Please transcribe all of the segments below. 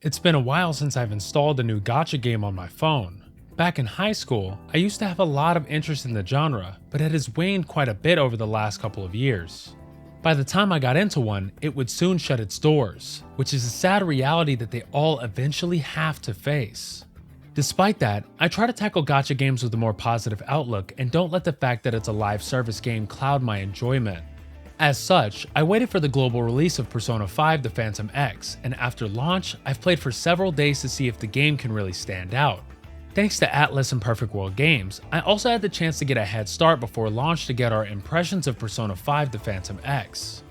It's been a while since I've installed a new gacha game on my phone. Back in high school, I used to have a lot of interest in the genre, but it has waned quite a bit over the last couple of years. By the time I got into one, it would soon shut its doors, which is a sad reality that they all eventually have to face. Despite that, I try to tackle gacha games with a more positive outlook and don't let the fact that it's a live service game cloud my enjoyment. As such, I waited for the global release of Persona 5 The Phantom X, and after launch, I've played for several days to see if the game can really stand out. Thanks to ATLUS and Perfect World Games, I also had the chance to get a head start before launch to get our impressions of Persona 5 The Phantom X.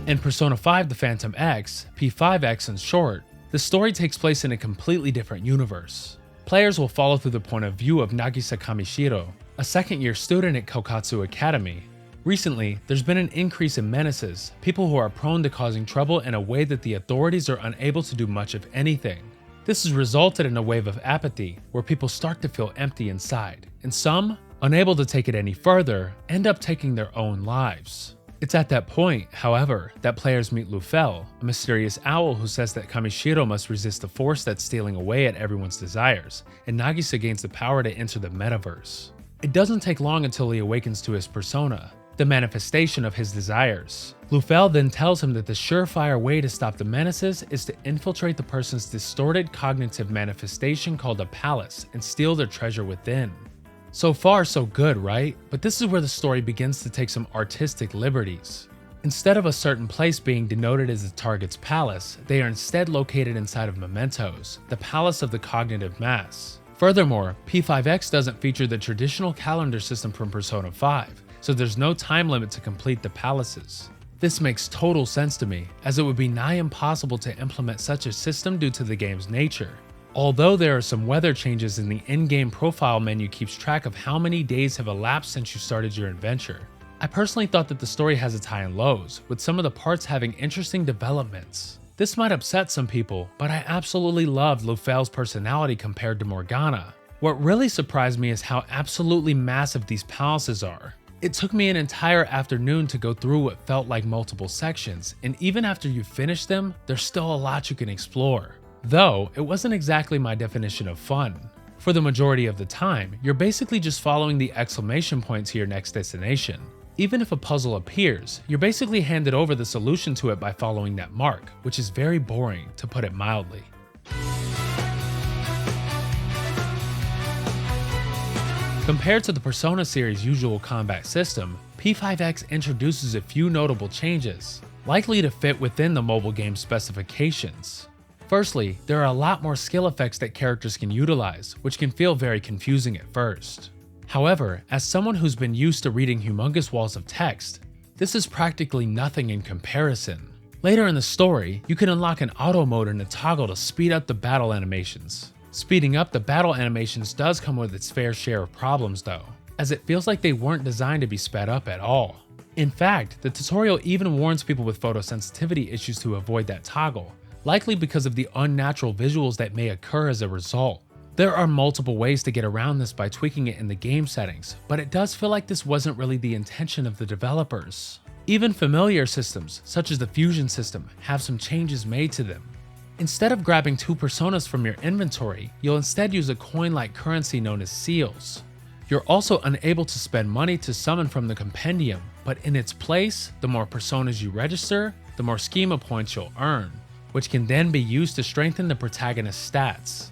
In Persona 5 The Phantom X, P5X in short, the story takes place in a completely different universe. Players will follow through the point of view of Nagisa Kamishiro, a second-year student at Kokatsu Academy. Recently, there's been an increase in menaces, people who are prone to causing trouble in a way that the authorities are unable to do much of anything. This has resulted in a wave of apathy, where people start to feel empty inside, and some, unable to take it any further, end up taking their own lives. It's at that point, however, that players meet Lufel, a mysterious owl who says that Kamishiro must resist the force that's stealing away at everyone's desires, and Nagisa gains the power to enter the metaverse. It doesn't take long until he awakens to his persona, the manifestation of his desires. Lufel then tells him that the surefire way to stop the menaces is to infiltrate the person's distorted cognitive manifestation called a palace and steal their treasure within. So far, so good, right? But this is where the story begins to take some artistic liberties. Instead of a certain place being denoted as the target's palace, they are instead located inside of mementos, the palace of the cognitive mass. Furthermore, P5X doesn't feature the traditional calendar system from Persona 5, so there's no time limit to complete the palaces. This makes total sense to me, as it would be nigh impossible to implement such a system due to the game's nature. Although there are some weather changes in the in-game profile menu keeps track of how many days have elapsed since you started your adventure. I personally thought that the story has its high and lows, with some of the parts having interesting developments. This might upset some people, but I absolutely loved Lufel's personality compared to Morgana. What really surprised me is how absolutely massive these palaces are. It took me an entire afternoon to go through what felt like multiple sections, and even after you finish them, there's still a lot you can explore. Though, it wasn't exactly my definition of fun. For the majority of the time, you're basically just following the exclamation point to your next destination. Even if a puzzle appears, you're basically handed over the solution to it by following that mark, which is very boring, to put it mildly. Compared to the Persona series' usual combat system, P5X introduces a few notable changes, likely to fit within the mobile game's specifications. Firstly, there are a lot more skill effects that characters can utilize, which can feel very confusing at first. However, as someone who's been used to reading humongous walls of text, this is practically nothing in comparison. Later in the story, you can unlock an auto mode and a toggle to speed up the battle animations. Speeding up the battle animations does come with its fair share of problems though, as it feels like they weren't designed to be sped up at all. In fact, the tutorial even warns people with photosensitivity issues to avoid that toggle, likely because of the unnatural visuals that may occur as a result. There are multiple ways to get around this by tweaking it in the game settings, but it does feel like this wasn't really the intention of the developers. Even familiar systems, such as the fusion system, have some changes made to them. Instead of grabbing two personas from your inventory, you'll instead use a coin-like currency known as seals. You're also unable to spend money to summon from the compendium, but in its place, the more personas you register, the more schema points you'll earn, which can then be used to strengthen the protagonist's stats.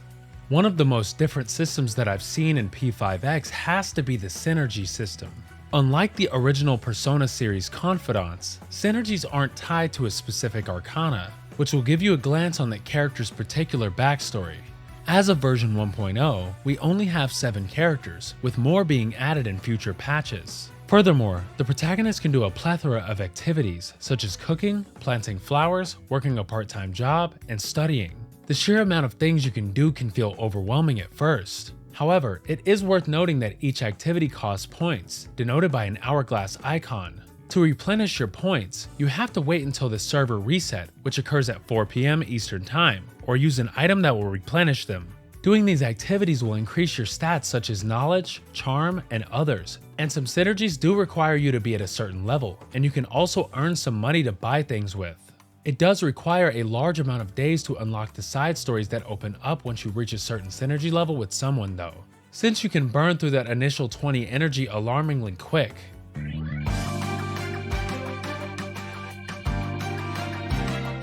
One of the most different systems that I've seen in P5X has to be the synergy system. Unlike the original Persona series confidants, synergies aren't tied to a specific arcana, which will give you a glance on the character's particular backstory. As of version 1.0, we only have 7 characters, with more being added in future patches. Furthermore, the protagonist can do a plethora of activities, such as cooking, planting flowers, working a part-time job, and studying. The sheer amount of things you can do can feel overwhelming at first. However, it is worth noting that each activity costs points, denoted by an hourglass icon. To replenish your points, you have to wait until the server reset, which occurs at 4 PM Eastern Time, or use an item that will replenish them. Doing these activities will increase your stats such as knowledge, charm, and others, And some synergies do require you to be at a certain level, and you can also earn some money to buy things with. It does require a large amount of days to unlock the side stories that open up once you reach a certain synergy level with someone though, since you can burn through that initial 20 energy alarmingly quick.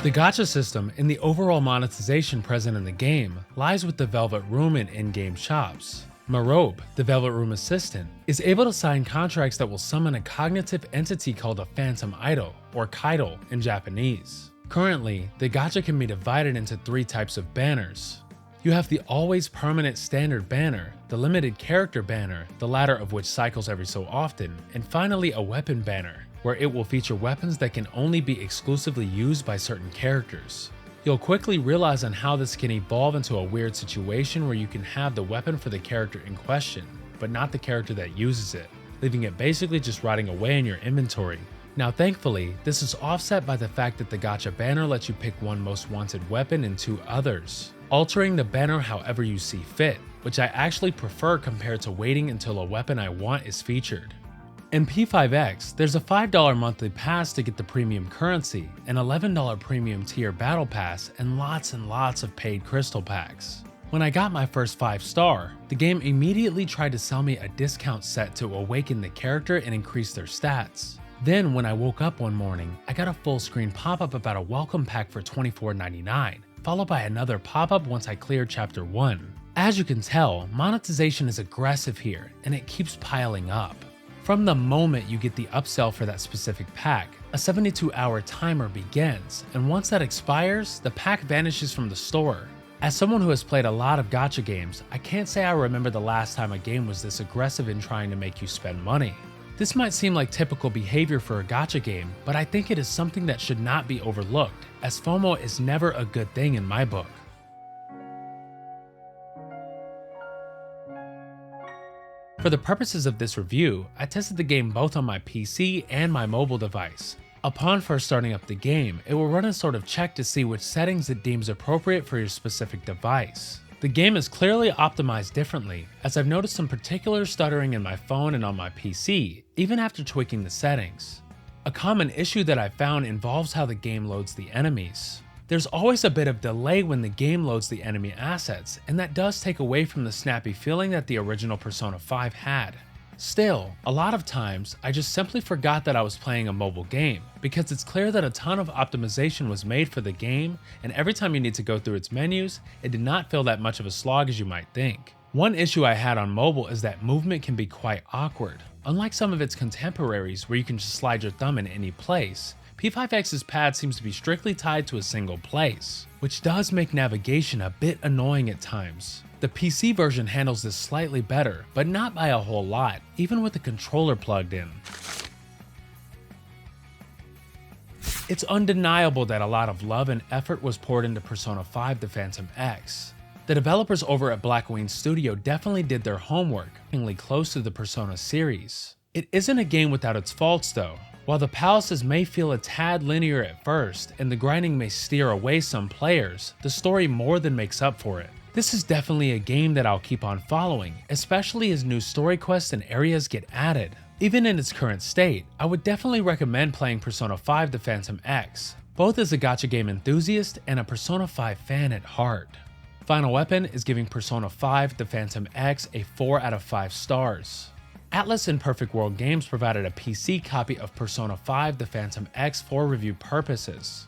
The gacha system and the overall monetization present in the game lies with the Velvet Room and in-game shops. Marobe, the Velvet Room assistant, is able to sign contracts that will summon a cognitive entity called a phantom idol, or Kaido in Japanese. Currently, the gacha can be divided into 3 types of banners. You have the always permanent standard banner, the limited character banner, the latter of which cycles every so often, and finally a weapon banner, where it will feature weapons that can only be exclusively used by certain characters. You'll quickly realize on how this can evolve into a weird situation where you can have the weapon for the character in question, but not the character that uses it, leaving it basically just rotting away in your inventory. Now thankfully, this is offset by the fact that the gacha banner lets you pick one most wanted weapon and 2 others, altering the banner however you see fit, which I actually prefer compared to waiting until a weapon I want is featured. In P5X, there's a $5 monthly pass to get the premium currency, an $11 premium tier battle pass, and lots of paid crystal packs. When I got my first 5-star, the game immediately tried to sell me a discount set to awaken the character and increase their stats. Then when I woke up one morning, I got a full screen pop-up about a welcome pack for $24.99, followed by another pop-up once I cleared chapter 1. As you can tell, monetization is aggressive here, and it keeps piling up. From the moment you get the upsell for that specific pack, a 72-hour timer begins, and once that expires, the pack vanishes from the store. As someone who has played a lot of gacha games, I can't say I remember the last time a game was this aggressive in trying to make you spend money. This might seem like typical behavior for a gacha game, but I think it is something that should not be overlooked, as FOMO is never a good thing in my book. For the purposes of this review, I tested the game both on my PC and my mobile device. Upon first starting up the game, it will run a sort of check to see which settings it deems appropriate for your specific device. The game is clearly optimized differently, as I've noticed some particular stuttering in my phone and on my PC, even after tweaking the settings. A common issue that I found involves how the game loads the enemies. There's always a bit of delay when the game loads the enemy assets, and that does take away from the snappy feeling that the original Persona 5 had. Still, a lot of times, I just simply forgot that I was playing a mobile game, because it's clear that a ton of optimization was made for the game, and every time you need to go through its menus, it did not feel that much of a slog as you might think. One issue I had on mobile is that movement can be quite awkward. Unlike some of its contemporaries where you can just slide your thumb in any place, P5X's pad seems to be strictly tied to a single place, which does make navigation a bit annoying at times. The PC version handles this slightly better, but not by a whole lot, even with the controller plugged in. It's undeniable that a lot of love and effort was poured into Persona 5 The Phantom X. The developers over at Blackwing Studio definitely did their homework, being close to the Persona series. It isn't a game without its faults though. While the palaces may feel a tad linear at first, and the grinding may steer away some players, the story more than makes up for it. This is definitely a game that I'll keep on following, especially as new story quests and areas get added. Even in its current state, I would definitely recommend playing Persona 5 The Phantom X, both as a gacha game enthusiast and a Persona 5 fan at heart. Final Weapon is giving Persona 5 The Phantom X a 4 out of 5 stars. ATLUS and Perfect World Games provided a PC copy of Persona 5 The Phantom X for review purposes.